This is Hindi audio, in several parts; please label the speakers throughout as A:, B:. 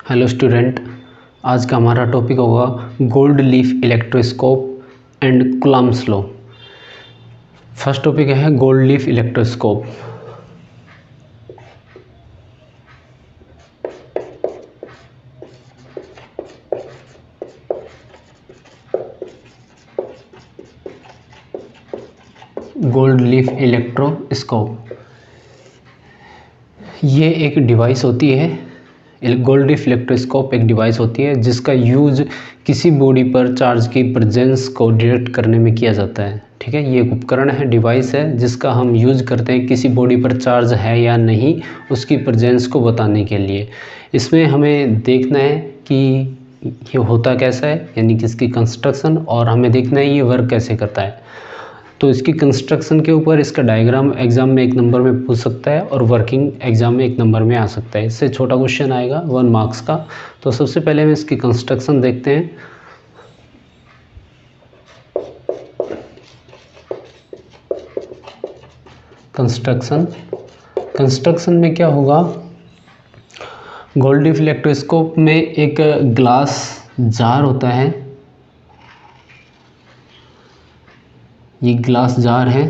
A: हेलो स्टूडेंट, आज का हमारा टॉपिक होगा gold leaf electroscope and Coulomb's law. First topic है gold leaf electroscope. Gold leaf electroscope ये एक डिवाइस होती है। गोल्ड लीफ इलेक्ट्रोस्कोप एक डिवाइस होती है जिसका यूज किसी बॉडी पर चार्ज की प्रेजेंस को डिटेक्ट करने में किया जाता है। ठीक है, ये एक उपकरण है, डिवाइस है जिसका हम यूज करते हैं किसी बॉडी पर चार्ज है या नहीं उसकी प्रेजेंस को बताने के लिए। इसमें हमें देखना है कि ये होता कैसा है, यानी कि इसकी कंस्ट्रक्शन, और हमें देखना है ये वर्क कैसे करता है। तो इसकी कंस्ट्रक्शन के ऊपर इसका डायग्राम एग्जाम में 1 नंबर में पूछ सकता है और वर्किंग एग्जाम में 1 नंबर में आ सकता है। इससे छोटा क्वेश्चन आएगा 1 मार्क्स का। तो सबसे पहले हम इसकी कंस्ट्रक्शन देखते हैं। कंस्ट्रक्शन में क्या होगा, गोल्ड लीफ इलेक्ट्रोस्कोप में एक ग्लास जार होता है। ये ग्लास जार है।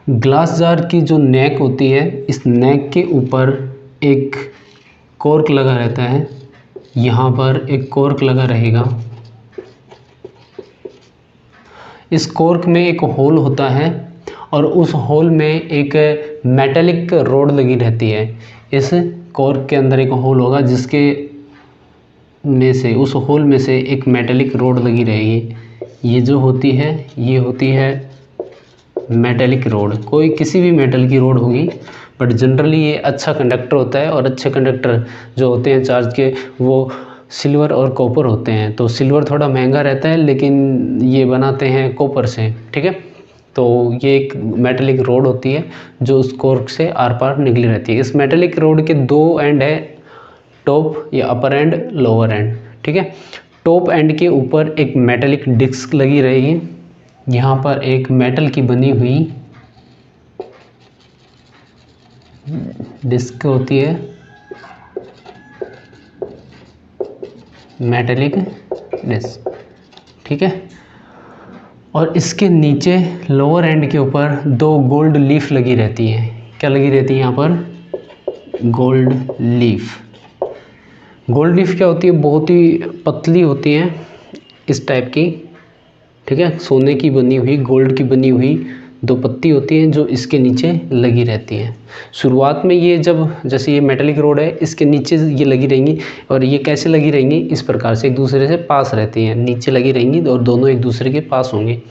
A: ग्लास जार की जो नेक होती है, इस नेक के ऊपर एक कॉर्क लगा रहता है। यहाँ पर एक कॉर्क लगा रहेगा। इस कॉर्क में एक होल होता है और उस होल में एक मेटेलिक रॉड लगी रहती है। इस कॉर्क के अंदर एक होल होगा जिसके में से, उस होल में से एक मेटेलिक रॉड लगी रहेगी। ये जो होती है, ये होती है मेटेलिक रॉड। कोई किसी भी मेटल की रॉड होगी, बट जनरली ये अच्छा कंडक्टर होता है और अच्छे कंडक्टर जो होते हैं चार्ज के वो सिल्वर और कॉपर होते हैं। तो सिल्वर थोड़ा महंगा रहता है लेकिन ये बनाते हैं कॉपर से। ठीक है, तो ये एक मेटेलिक रोड होती है जो उस कॉर्क से आर पार निकली रहती है। इस मेटेलिक रोड के 2 एंड है, टॉप या अपर एंड, लोअर एंड। ठीक है, टॉप एंड के ऊपर एक मेटेलिक डिस्क लगी रहेगी। यहाँ पर एक मेटल की बनी हुई डिस्क होती है, मेटेलिक डिस्क। ठीक है, और इसके नीचे लोअर एंड के ऊपर 2 गोल्ड लीफ लगी रहती है। क्या लगी रहती है यहाँ पर? Gold leaf. गोल्ड लीफ क्या होती है? बहुत ही पतली होती है, इस टाइप की। ठीक है, सोने की बनी हुई, गोल्ड की बनी हुई 2 पत्ती होती हैं जो इसके नीचे लगी रहती हैं। शुरुआत में ये जैसे ये मेटेलिक रोड है, इसके नीचे ये लगी रहेंगी। और ये कैसे लगी रहेंगी? इस प्रकार से एक दूसरे से पास रहती हैं, नीचे लगी रहेंगी और दोनों एक दूसरे के पास होंगे।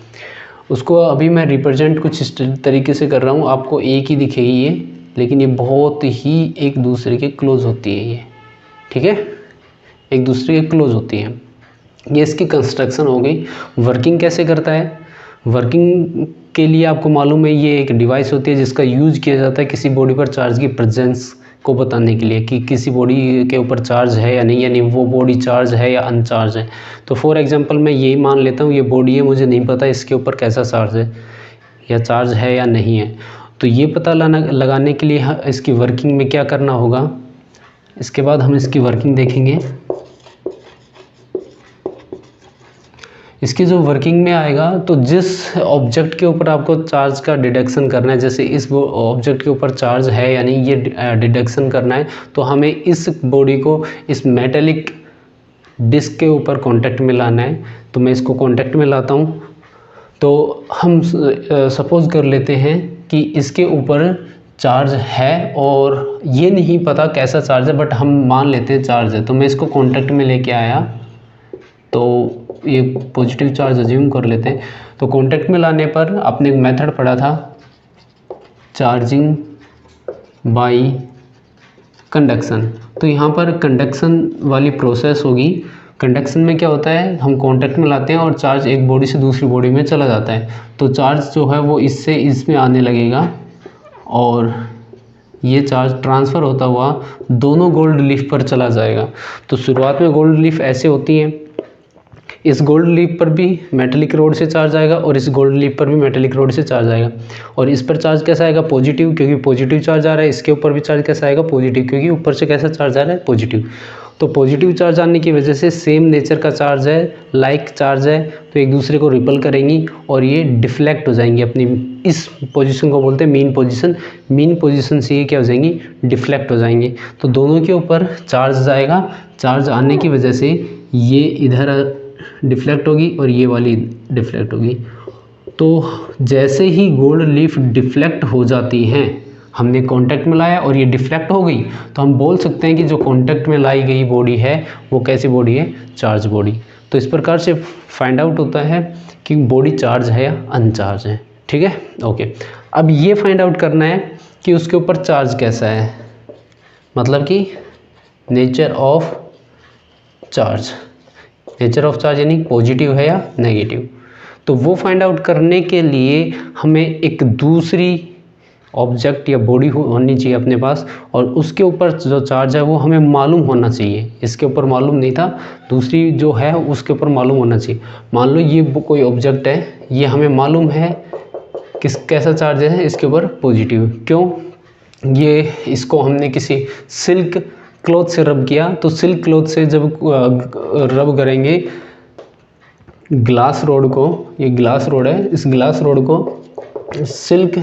A: उसको अभी मैं रिप्रेजेंट कुछ इस तरीके से कर रहा हूँ, आपको एक ही दिखेगी ये, लेकिन ये बहुत ही एक दूसरे के क्लोज होती है ये। ठीक है, एक दूसरे के क्लोज होती हैं। ये इसकी कंस्ट्रक्शन हो गई। वर्किंग कैसे करता है? वर्किंग के लिए आपको मालूम है ये एक डिवाइस होती है जिसका यूज किया जाता है किसी बॉडी पर चार्ज की प्रेजेंस को बताने के लिए कि किसी बॉडी के ऊपर चार्ज है या नहीं, यानी वो बॉडी चार्ज है या अनचार्ज है। तो फॉर एग्जांपल मैं यही मान लेता हूँ ये बॉडी है, मुझे नहीं पता इसके ऊपर कैसा चार्ज है या चार्ज है या नहीं है। तो ये पता लगाने के लिए इसकी वर्किंग में क्या करना होगा, इसके बाद हम इसकी वर्किंग देखेंगे। इसकी जो वर्किंग में आएगा, तो जिस ऑब्जेक्ट के ऊपर आपको चार्ज का डिडक्शन करना है, जैसे इस ऑब्जेक्ट के ऊपर चार्ज है या नहीं ये डिडक्शन करना है, तो हमें इस बॉडी को इस मेटेलिक डिस्क के ऊपर कांटेक्ट में लाना है। तो मैं इसको कांटेक्ट में लाता हूँ। तो हम सपोज कर लेते हैं कि इसके ऊपर चार्ज है और ये नहीं पता कैसा चार्ज है, बट हम मान लेते हैं चार्ज है। तो मैं इसको कांटेक्ट में लेके आया, तो ये पॉजिटिव चार्ज अज्यूम कर लेते हैं। तो कांटेक्ट में लाने पर आपने एक मेथड पढ़ा था, चार्जिंग बाय कंडक्शन। तो यहाँ पर कंडक्शन वाली प्रोसेस होगी। कंडक्शन में क्या होता है, हम कांटेक्ट में लाते हैं और चार्ज एक बॉडी से दूसरी बॉडी में चला जाता है। तो चार्ज जो है वो इससे इसमें आने लगेगा और ये चार्ज ट्रांसफ़र होता हुआ दोनों गोल्ड लीफ पर चला जाएगा। तो शुरुआत में गोल्ड लीफ ऐसे होती हैं, इस गोल्ड लीफ पर भी मेटेलिक रोड से चार्ज आएगा और इस गोल्ड लीफ पर भी मेटेलिक रोड से चार्ज आएगा। और इस पर चार्ज कैसा आएगा? पॉजिटिव, क्योंकि पॉजिटिव चार्ज आ रहा है। इसके ऊपर भी चार्ज कैसा आएगा? पॉजिटिव, क्योंकि ऊपर से कैसा चार्ज आ रहा है? पॉजिटिव। तो पॉजिटिव चार्ज आने की वजह से सेम नेचर का चार्ज है, लाइक चार्ज है, तो एक दूसरे को रिपल करेंगी और ये डिफ्लेक्ट हो जाएंगी अपनी इस पोजीशन को बोलते हैं मीन पोजीशन। मीन पोजीशन से ये क्या हो जाएंगी? डिफ्लेक्ट हो जाएंगे। तो दोनों के ऊपर चार्ज आएगा। चार्ज आने की वजह से ये इधर डिफ्लेक्ट होगी और ये वाली डिफ्लेक्ट होगी। तो जैसे ही गोल्ड लीफ डिफ्लेक्ट हो जाती हैं, हमने कांटेक्ट में लाया और ये डिफ्लेक्ट हो गई, तो हम बोल सकते हैं कि जो कांटेक्ट में लाई गई बॉडी है वो कैसी बॉडी है? Charge body. तो इस प्रकार से फाइंड आउट होता है कि बॉडी चार्ज है या अनचार्ज है। ठीक है, ओके। अब ये फाइंड आउट करना है कि उसके ऊपर चार्ज कैसा है, मतलब कि nature of charge. Nature of charge यानी पॉजिटिव है या नेगेटिव। तो वो फाइंड आउट करने के लिए हमें एक दूसरी ऑब्जेक्ट या बॉडी होनी चाहिए अपने पास, और उसके ऊपर जो चार्ज है वो हमें मालूम होना चाहिए। इसके ऊपर मालूम नहीं था, दूसरी जो है उसके ऊपर मालूम होना चाहिए। मान लो ये कोई ऑब्जेक्ट है, ये हमें मालूम है कैसा चार्ज है इसके ऊपर? पॉजिटिव। क्यों? ये इसको हमने किसी सिल्क क्लॉथ से रब किया, तो सिल्क क्लॉथ से जब रब करेंगे ग्लास रोड को, ये ग्लास रोड है, इस ग्लास रोड को सिल्क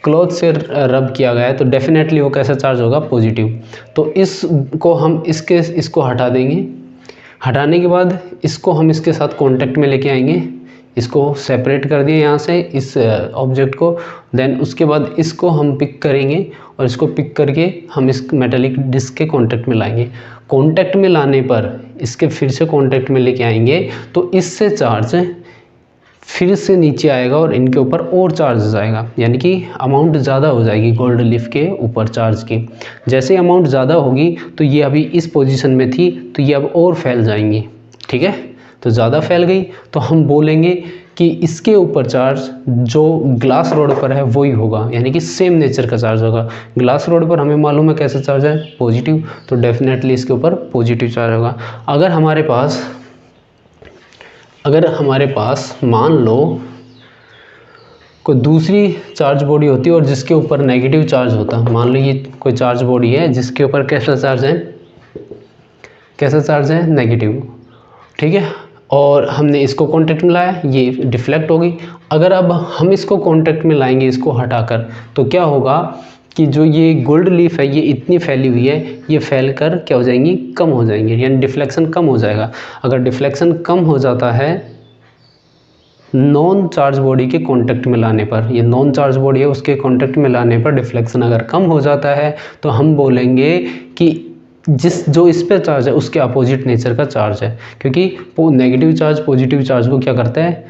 A: क्लॉथ से रब किया गया है, तो डेफिनेटली वो कैसा चार्ज होगा? पॉजिटिव। तो इसको हम इसको हटा देंगे। हटाने के बाद इसको हम इसके साथ कांटेक्ट में लेके आएंगे, इसको सेपरेट कर दिए यहाँ से इस ऑब्जेक्ट को। देन उसके बाद इसको हम पिक करेंगे और इसको पिक करके हम इस मेटालिक डिस्क के कांटेक्ट में लाएंगे। कांटेक्ट में लाने पर इसके फिर से कांटेक्ट में लेके आएंगे, तो इससे चार्ज फिर से नीचे आएगा और इनके ऊपर और चार्ज आएगा, यानी कि अमाउंट ज़्यादा हो जाएगी गोल्ड लीफ के ऊपर चार्ज की। जैसे अमाउंट ज़्यादा होगी तो ये अभी इस पोजीशन में थी, तो ये अब और फैल जाएंगी। ठीक है, तो ज़्यादा फैल गई तो हम बोलेंगे कि इसके ऊपर चार्ज जो ग्लास रोड पर है वही होगा, यानी कि सेम नेचर का चार्ज होगा। ग्लास रोड पर हमें मालूम है कैसा चार्ज है? पॉजिटिव, तो डेफिनेटली इसके ऊपर पॉजिटिव चार्ज होगा। अगर हमारे पास मान लो कोई दूसरी चार्ज बॉडी होती है और जिसके ऊपर नेगेटिव चार्ज होता, मान लो ये कोई चार्ज बॉडी है जिसके ऊपर कैसा चार्ज है? कैसा चार्ज है? नेगेटिव। ठीक है, और हमने इसको कांटेक्ट में लाया, ये डिफ्लेक्ट हो गई। अगर अब हम इसको कांटेक्ट में लाएंगे इसको हटाकर, तो क्या होगा कि जो ये गोल्ड लीफ है ये इतनी फैली हुई है, ये फैल कर क्या हो जाएंगी? कम हो जाएंगी, यानी डिफ्लेक्शन कम हो जाएगा। अगर डिफ्लेक्शन कम हो जाता है नॉन चार्ज बॉडी के कांटेक्ट में लाने पर, ये नॉन चार्ज बॉडी है उसके कांटेक्ट में लाने पर डिफ्लेक्शन अगर कम हो जाता है, तो हम बोलेंगे कि जो इस पर चार्ज है उसके अपोजिट नेचर का चार्ज है। क्योंकि नेगेटिव चार्ज पॉजिटिव चार्ज को क्या करता है?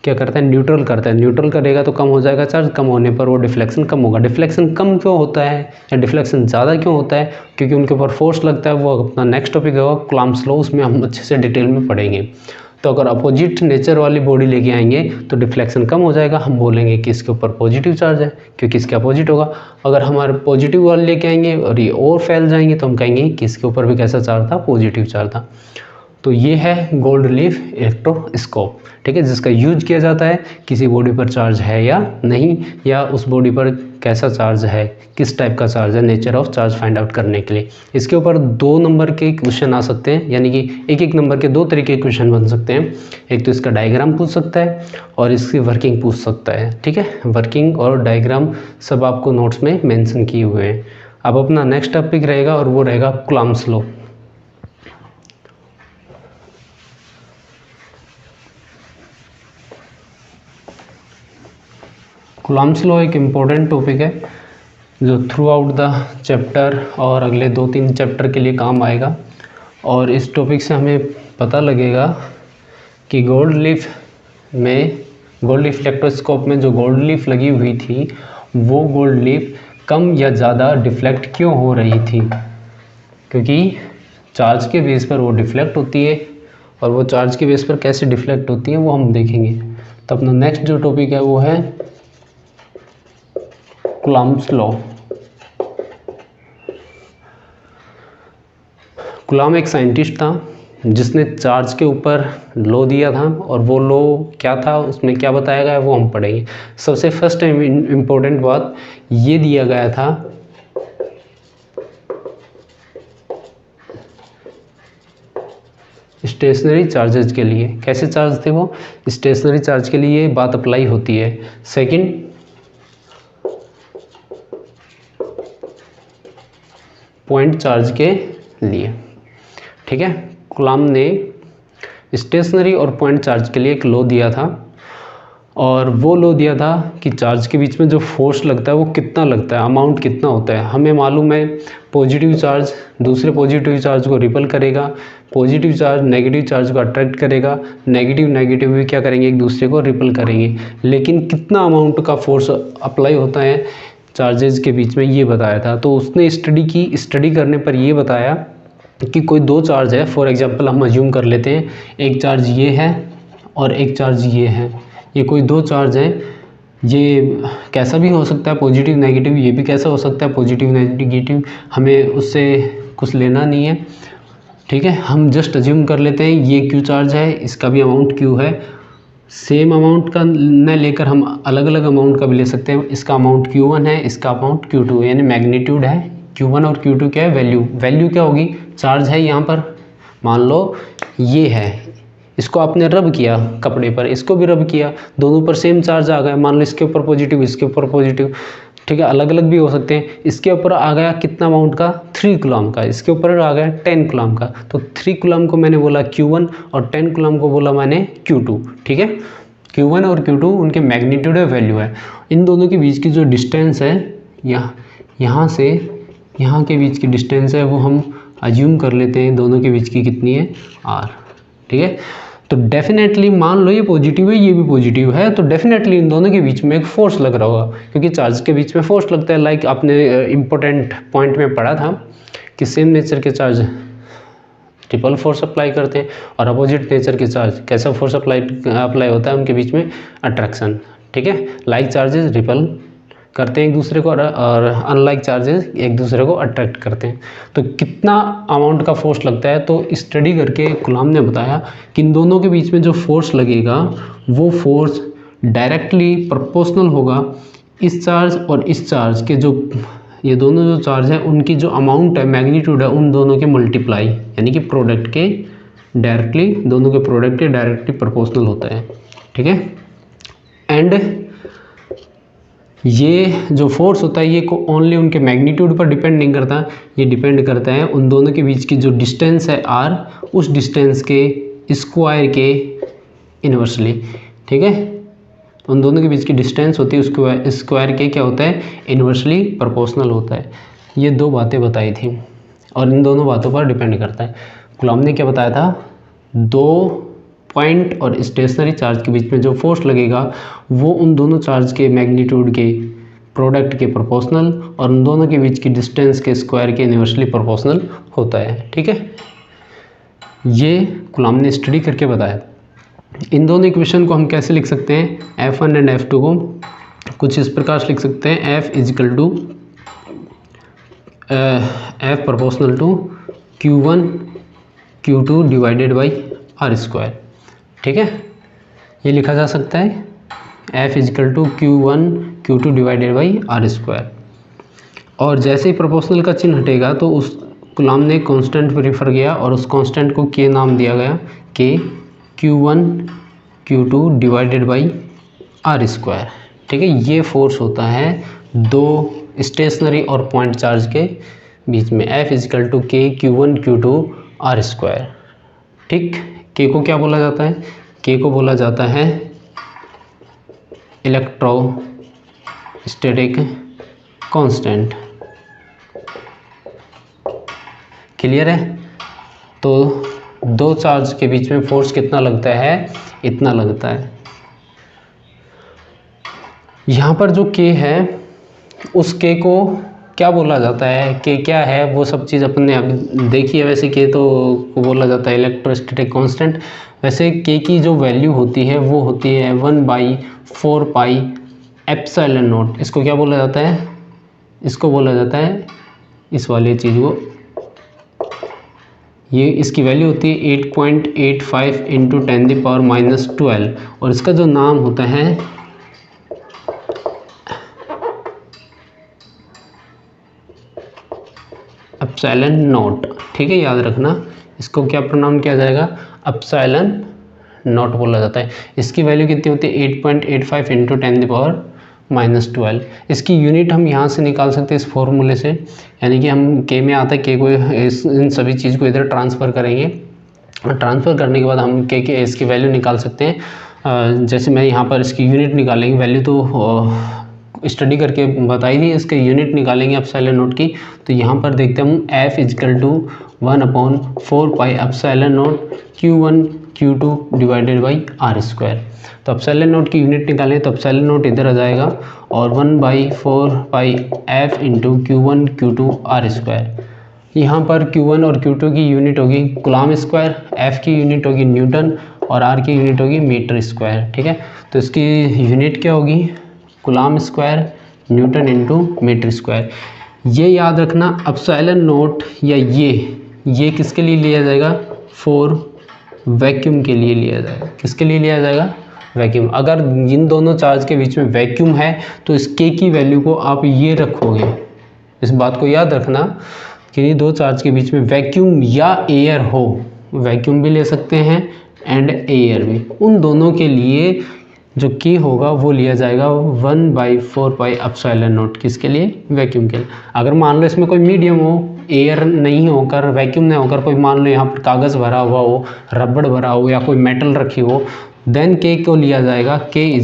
A: न्यूट्रल करता है। न्यूट्रल करेगा तो कम हो जाएगा चार्ज, कम होने पर वो डिफ्लेक्शन कम होगा। डिफ्लेक्शन कम क्यों होता है या डिफ्लेक्शन ज़्यादा क्यों होता है? क्योंकि उनके ऊपर फोर्स लगता है। वो अपना नेक्स्ट टॉपिक होगा कूलम्ब्स लॉ, उसमें हम अच्छे से डिटेल में पढ़ेंगे। तो अगर अपोजिट नेचर वाली बॉडी लेके आएंगे तो डिफ्लेक्शन कम हो जाएगा, हम बोलेंगे कि इसके ऊपर पॉजिटिव चार्ज है क्योंकि इसके अपोजिट होगा। अगर हमारे पॉजिटिव वाले लेके आएंगे और ये और फैल जाएंगे तो हम कहेंगे कि इसके ऊपर भी कैसा चार्ज था? पॉजिटिव चार्ज था। तो ये है गोल्ड लीफ इलेक्ट्रोस्कोप। ठीक है, जिसका यूज किया जाता है किसी बॉडी पर चार्ज है या नहीं, या उस बॉडी पर कैसा चार्ज है, किस टाइप का चार्ज है, nature of charge find out करने के लिए। इसके ऊपर 2 नंबर के क्वेश्चन आ सकते हैं, यानी कि एक नंबर के 2 तरीके के क्वेश्चन बन सकते हैं। एक तो इसका डायग्राम पूछ सकता है और इसकी वर्किंग पूछ सकता है। ठीक है, वर्किंग और डायग्राम सब आपको नोट्स में मेंशन किए हुए हैं। अब अपना नेक्स्ट टॉपिक रहेगा और वो रहेगा कूलम्ब्स लॉ। कूलम्ब्स लॉ एक इम्पोर्टेंट टॉपिक है जो थ्रू आउट द चैप्टर और अगले 2-3 चैप्टर के लिए काम आएगा। और इस टॉपिक से हमें पता लगेगा कि गोल्ड लीफ इलेक्ट्रोस्कोप में जो गोल्ड लीफ लगी हुई थी वो गोल्ड लीफ कम या ज़्यादा डिफ्लेक्ट क्यों हो रही थी, क्योंकि चार्ज के बेस पर वो डिफ्लेक्ट होती है और वो चार्ज के बेस पर कैसे डिफ्लेक्ट होती है वो हम देखेंगे। तो अपना नेक्स्ट जो टॉपिक है वो है कूलम्ब्स लॉ। कूलम्ब एक साइंटिस्ट था जिसने चार्ज के ऊपर लो दिया था, और वो लो क्या था, उसमें क्या बताया गया है वो हम पढ़ेंगे। सबसे फर्स्ट इम्पोर्टेंट बात ये दिया गया था स्टेशनरी चार्जेज के लिए। कैसे चार्ज थे वो? स्टेशनरी चार्ज के लिए बात अप्लाई होती है। सेकंड, पॉइंट चार्ज के लिए, ठीक है। कूलॉम ने स्टेशनरी और पॉइंट चार्ज के लिए एक लॉ दिया था, और वो लॉ दिया था कि चार्ज के बीच में जो फोर्स लगता है वो कितना लगता है, अमाउंट कितना होता है। हमें मालूम है पॉजिटिव चार्ज दूसरे पॉजिटिव चार्ज को रिपल करेगा, पॉजिटिव चार्ज नेगेटिव चार्ज को अट्रैक्ट करेगा, नेगेटिव नेगेटिव भी क्या करेंगे, एक दूसरे को रिपल करेंगे। लेकिन कितना अमाउंट का फोर्स अप्लाई होता है चार्जेस के बीच में, ये बताया था। तो उसने स्टडी की, स्टडी करने पर ये बताया कि कोई दो चार्ज है, फॉर एग्जांपल हम अज्यूम कर लेते हैं एक चार्ज ये है और एक चार्ज ये है। ये कोई दो चार्ज हैं, ये कैसा भी हो सकता है, पॉजिटिव नेगेटिव, ये भी कैसा हो सकता है पॉजिटिव नेगेटिव, हमें उससे कुछ लेना नहीं है, ठीक है। हम जस्ट अज्यूम कर लेते हैं ये क्यू चार्ज है, इसका भी अमाउंट क्यू है। सेम अमाउंट का न लेकर हम अलग अलग अमाउंट का भी ले सकते हैं। इसका अमाउंट Q1 है, इसका अमाउंट Q2 है, यानी मैग्नीट्यूड है। Q1 और Q2 क्या है, वैल्यू। वैल्यू क्या होगी, चार्ज है यहाँ पर, मान लो ये है, इसको आपने रब किया कपड़े पर, इसको भी रब किया, दोनों पर सेम चार्ज आ गया। मान लो इसके ऊपर पॉजिटिव, इसके ऊपर पॉजिटिव, ठीक है, अलग अलग भी हो सकते हैं। इसके ऊपर आ गया कितना अमाउंट का, 3 कूलॉम का, इसके ऊपर आ गया 10 कूलॉम का। तो 3 कूलॉम को मैंने बोला Q1 और 10 कूलॉम को बोला मैंने Q2, ठीक है। Q1 और Q2 उनके मैग्नीट्यूड है, वैल्यू है। इन दोनों के बीच की जो डिस्टेंस है, यहाँ से यहाँ के बीच की डिस्टेंस है, वो हम अज्यूम कर लेते हैं दोनों के बीच की कितनी है, R, ठीक है। तो डेफिनेटली मान लो ये पॉजिटिव है, ये भी पॉजिटिव है, तो डेफिनेटली इन दोनों के बीच में एक फोर्स लग रहा होगा, क्योंकि चार्ज के बीच में फोर्स लगता है। लाइक आपने इम्पोर्टेंट पॉइंट में पढ़ा था कि सेम नेचर के चार्ज ट्रिपल फोर्स अप्लाई करते हैं, और अपोजिट नेचर के चार्ज कैसा फोर्स अप्लाई होता है, उनके बीच में अट्रैक्शन, ठीक है। लाइक चार्जेस रिपल करते हैं एक दूसरे को, और अनलाइक चार्जेस एक दूसरे को अट्रैक्ट करते हैं। तो कितना अमाउंट का फोर्स लगता है, तो स्टडी करके कूलॉम ने बताया कि इन दोनों के बीच में जो फोर्स लगेगा वो फोर्स डायरेक्टली प्रोपोर्शनल होगा इस चार्ज और इस चार्ज के, जो ये दोनों जो चार्ज है उनकी जो अमाउंट है, मैग्नीट्यूड है, उन दोनों के मल्टीप्लाई, यानी कि प्रोडक्ट के डायरेक्टली, दोनों के प्रोडक्ट के डायरेक्टली प्रोपोर्शनल होता है, ठीक है। एंड ये जो फोर्स होता है ये को ओनली उनके मैग्नीट्यूड पर डिपेंड नहीं करता, ये डिपेंड करता है उन दोनों के बीच की जो डिस्टेंस है R, उस डिस्टेंस के स्क्वायर के इन्वर्सली, ठीक है। उन दोनों के बीच की डिस्टेंस होती है उसको स्क्वायर के क्या होता है, इन्वर्सली प्रोपोर्शनल होता है। ये दो बातें बताई थी और इन दोनों बातों पर डिपेंड करता है। कूलॉम ने क्या बताया था, दो पॉइंट और स्टेशनरी चार्ज के बीच में जो फोर्स लगेगा वो उन दोनों चार्ज के मैग्नीट्यूड के प्रोडक्ट के प्रोपोर्शनल, और उन दोनों के बीच की डिस्टेंस के स्क्वायर के इन्वर्सली प्रोपोर्शनल होता है, ठीक है। ये कूलॉम ने स्टडी करके बताया। इन दोनों इक्वेशन को हम कैसे लिख सकते हैं, F1 एंड F2 को कुछ इस प्रकार से लिख सकते हैं, F is equal to F proportional to Q1 Q2 divided by R square, ठीक है। ये लिखा जा सकता है F is equal to Q1 Q2 divided by R square. और जैसे ही प्रोपोर्शनल का चिन्ह हटेगा तो उस कूलॉम ने कांस्टेंट पर रेफर किया और उस कांस्टेंट को K नाम दिया गया, K Q1 Q2 divided by R square, ठीक है। ये फोर्स होता है दो स्टेशनरी और पॉइंट चार्ज के बीच में, F is equal to K Q1 Q2 R square, ठीक। K को क्या बोला जाता है, K को बोला जाता है इलेक्ट्रोस्टैटिक कांस्टेंट, क्लियर है। तो दो चार्ज के बीच में फोर्स कितना लगता है, इतना लगता है। यहाँ पर जो K है उस K को क्या बोला जाता है, K क्या है वो सब चीज़ अपने अभी देखी है। वैसे K तो बोला जाता है इलेक्ट्रोस्टैटिक कांस्टेंट। वैसे K की जो वैल्यू होती है वो होती है 1/4 पाई एप्सिलॉन नॉट। इसको क्या बोला जाता है, इसको बोला जाता है, इस वाली चीज़ को, ये इसकी वैल्यू होती है 8.85 इंटू 10⁻⁻12 और इसका जो नाम होता है एप्सिलॉन नॉट। ठीक है, याद रखना इसको क्या प्रोनाउन किया जाएगा, एप्सिलॉन नॉट बोला जाता है। इसकी वैल्यू कितनी होती है 8.85 इंटू 10⁻⁻12। इसकी यूनिट हम यहाँ से निकाल सकते हैं इस फॉर्मूले से, यानी कि हम के में आता है के को इन सभी चीज़ को इधर ट्रांसफ़र करेंगे और ट्रांसफ़र करने के बाद हम के इसकी वैल्यू निकाल सकते हैं। जैसे मैं यहाँ पर इसकी यूनिट निकालेंगे, वैल्यू तो स्टडी करके बताई थी, इसके यूनिट निकालेंगे एप्सिलॉन नॉट की। तो यहाँ पर देखते हैं हम F = 1/4 epsilon not Q1 Q2 divided by r²। तो एप्सिलॉन नॉट की यूनिट निकालें तो एप्सिलॉन नॉट इधर आ जाएगा और 1/4 F into Q1 Q2 r²। यहाँ पर Q1 और Q2 की यूनिट होगी कूलम स्क्वायर, F की यूनिट होगी न्यूटन और R की यूनिट होगी मीटर स्क्वायर। ठीक है, तो इसकी यूनिट क्या होगी, coulomb square newton into metre square. ये याद रखना एप्सिलॉन नॉट या ये किसके लिए लिया जाएगा, फॉर वैक्यूम के लिए लिया जाएगा। किसके लिए लिया जाएगा, वैक्यूम। अगर इन दोनों चार्ज के बीच में वैक्यूम है तो इस के की वैल्यू को आप ये रखोगे। इस बात को याद रखना कि ये दो चार्ज के बीच में वैक्यूम या एयर हो, वैक्यूम भी ले सकते हैं एंड एयर भी, उन दोनों के लिए जो की होगा वो लिया जाएगा 1/4 एप्सिलॉन नॉट। किसके लिए, वैक्यूम के लिए। अगर मान लो इसमें कोई मीडियम हो, एयर नहीं होकर, वैक्यूम नहीं होकर, कोई मान लो यहाँ पर कागज़ भरा हुआ हो, रबड़ भरा हो या कोई मेटल रखी हो, देन के को लिया जाएगा के =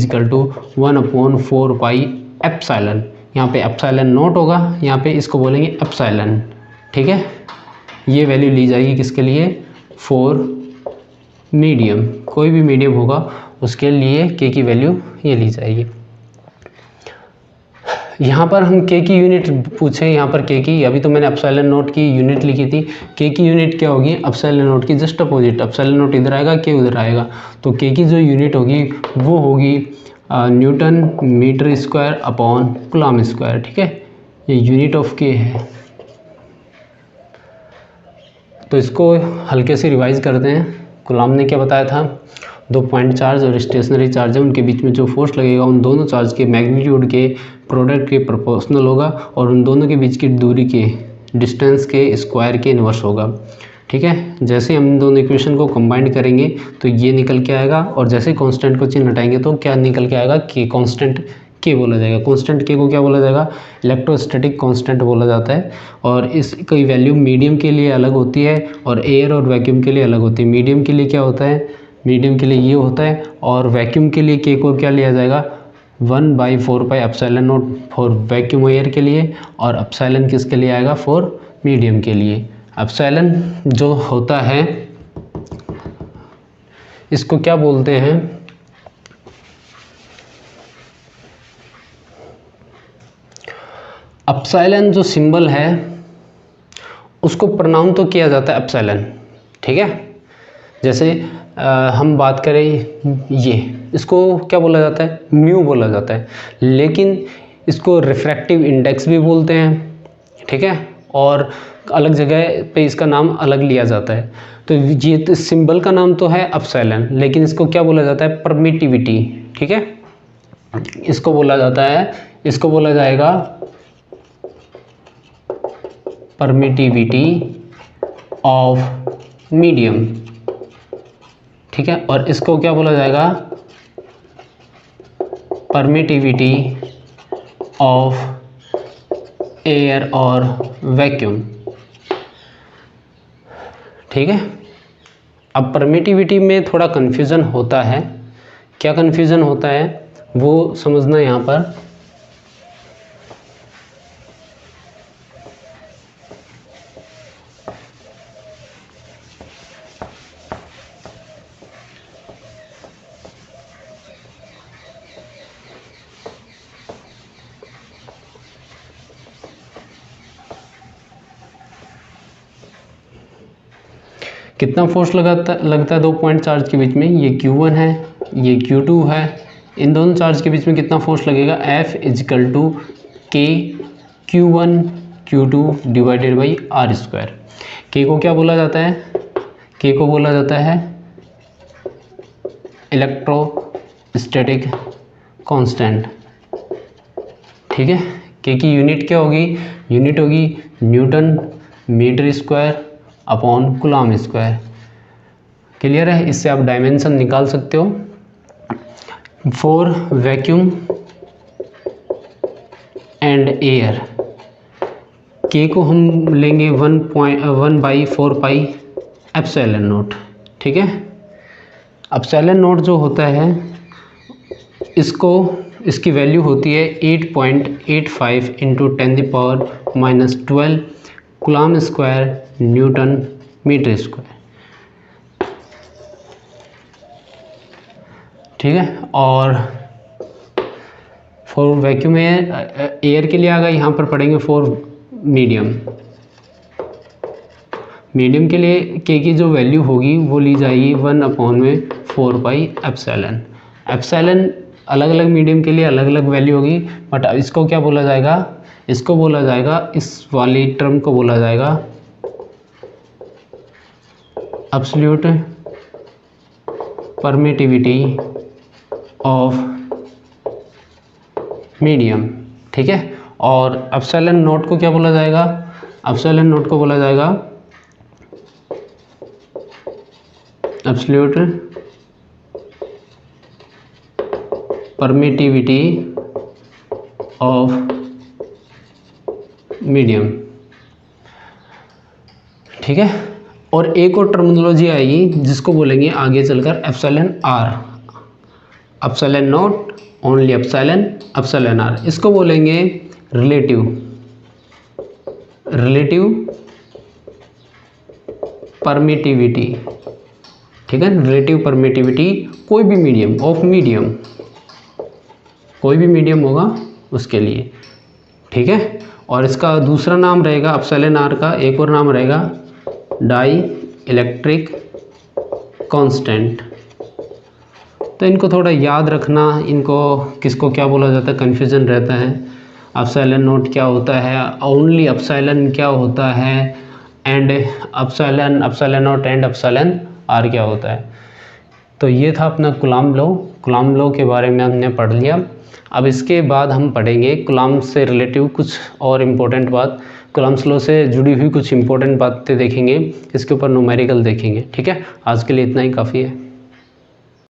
A: 1/4 एप्सिलॉन। यहाँ पे एप्सिलॉन नॉट होगा, यहाँ पे इसको बोलेंगे एप्सिलॉन। ठीक है, ये वैल्यू ली जाएगी किसके लिए, फॉर मीडियम। कोई भी मीडियम होगा उसके लिए के की वैल्यू ये ली जाएगी। यहाँ पर हम के की यूनिट पूछे, यहाँ पर के की, अभी तो मैंने एप्सिलॉन नॉट की यूनिट लिखी थी। के की यूनिट क्या होगी, एप्सिलॉन नॉट की जस्ट अपोजिट। एप्सिलॉन नॉट इधर आएगा, के उधर आएगा, तो के की जो यूनिट होगी वो होगी newton metre square upon coulomb square. ठीक है, ये यूनिट ऑफ के है। तो इसको हल्के से रिवाइज करते हैं। कूलम ने क्या बताया था, 2 पॉइंट चार्ज और स्टेशनरी चार्ज है, उनके बीच में जो फोर्स लगेगा उन दोनों चार्ज के मैग्नीट्यूड के प्रोडक्ट के प्रोपोर्शनल होगा और उन दोनों के बीच की दूरी के डिस्टेंस के स्क्वायर के इन्वर्स होगा। ठीक है, जैसे हम इन दोनों इक्वेशन को कंबाइन करेंगे तो ये निकल के आएगा और जैसे कांस्टेंट को चिन्ह हटाएंगे तो क्या निकल के आएगा, के कांस्टेंट के बोला जाएगा। कांस्टेंट के को क्या बोला जाएगा, इलेक्ट्रोस्टैटिक कांस्टेंट बोला जाता है। और इसकी वैल्यू मीडियम के लिए अलग होती है और एयर और वैक्यूम के लिए अलग होती है। मीडियम के लिए क्या होता है, मीडियम के लिए ये होता है और वैक्यूम के लिए के को क्या लिया जाएगा, 1/4 epsilon not for vacuum air के लिए और एप्सिलॉन किसके लिए आएगा, फॉर मीडियम के लिए। एप्सिलॉन जो होता है इसको क्या बोलते हैं, एप्सिलॉन जो सिंबल है उसको प्रोनाउन तो किया जाता है एप्सिलॉन। ठीक है, जैसे हम बात करें ये, इसको क्या बोला जाता है, म्यू बोला जाता है, लेकिन इसको रिफ्रैक्टिव इंडेक्स भी बोलते हैं। ठीक है, और अलग जगह पे इसका नाम अलग लिया जाता है। तो ये सिंबल का नाम तो है एप्सिलॉन, लेकिन इसको क्या बोला जाता है, परमिटिविटी। ठीक है, इसको बोला जाता है, इसको बोला जाएगा परमिटिविटी ऑफ मीडियम। ठीक है, और इसको क्या बोला जाएगा, परमिटिविटी ऑफ एयर और वैक्यूम। ठीक है, अब परमिटिविटी में थोड़ा कन्फ्यूज़न होता है। क्या कन्फ्यूज़न होता है वो समझना यहाँ पर। कितना फोर्स लगता है 2 पॉइंट चार्ज के बीच में, ये Q1 है, ये Q2 है। इन दोनों चार्ज के बीच में कितना फोर्स लगेगा, F = K Q1 Q2 divided by r²। के को क्या बोला जाता है, के को बोला जाता है इलेक्ट्रोस्टैटिक कांस्टेंट। ठीक है, के की यूनिट क्या होगी? यूनिट होगी newton metre square upon coulomb square. Clear है? इससे आप डायमेंशन निकाल सकते हो। फॉर वैक्यूम एंड एयर, के को हम लेंगे 1/4 पाई एप्सिलॉन नॉट। ठीक है, एप्सिलॉन नॉट जो होता है इसकी वैल्यू होती है 8.85 into 10⁻⁻12 coulomb square newton metre square. ठीक है, और फॉर वैक्यूम एयर के लिए आ गए, यहाँ पर पढ़ेंगे फॉर मीडियम के लिए के की जो वैल्यू होगी वो ली जाएगी 1/4 पाई एप्सिलॉन। एप्सिलॉन अलग अलग मीडियम के लिए अलग अलग वैल्यू होगी, बट इसको क्या बोला जाएगा? इसको बोला जाएगा, इस वाली टर्म को बोला जाएगा एब्सोल्यूट परमिटिविटी ऑफ मीडियम। ठीक है, और एप्सिलॉन नॉट को क्या बोला जाएगा? एप्सिलॉन नॉट को बोला जाएगा एब्सोल्यूट परमिटिविटी ऑफ मीडियम। ठीक है, और एक और टर्मिनोलॉजी आएगी जिसको बोलेंगे आगे चलकर epsilon r. Epsilon naught only epsilon r, इसको बोलेंगे रिलेटिव परमिटिविटी। ठीक है, रिलेटिव परमिटिविटी कोई भी मीडियम कोई भी मीडियम होगा उसके लिए। ठीक है, और इसका दूसरा नाम रहेगा एप्सिलॉन आर का, एक और नाम रहेगा डाई इलेक्ट्रिक कांस्टेंट। तो इनको थोड़ा याद रखना, इनको किसको क्या बोला जाता है, कन्फ्यूजन रहता है। एप्सिलॉन नॉट क्या होता है, ओनली एप्सिलॉन क्या होता है, and epsilon naught and epsilon r क्या होता है। तो ये था अपना कूलम्ब लॉ के बारे में हमने पढ़ लिया। अब इसके बाद हम पढ़ेंगे कूलम्ब से रिलेटिव कुछ और इम्पोर्टेंट बात, कूलम्ब लॉ से जुड़ी हुई कुछ इम्पोर्टेंट बातें देखेंगे, इसके ऊपर न्यूमेरिकल देखेंगे। ठीक है, आज के लिए इतना ही काफ़ी है।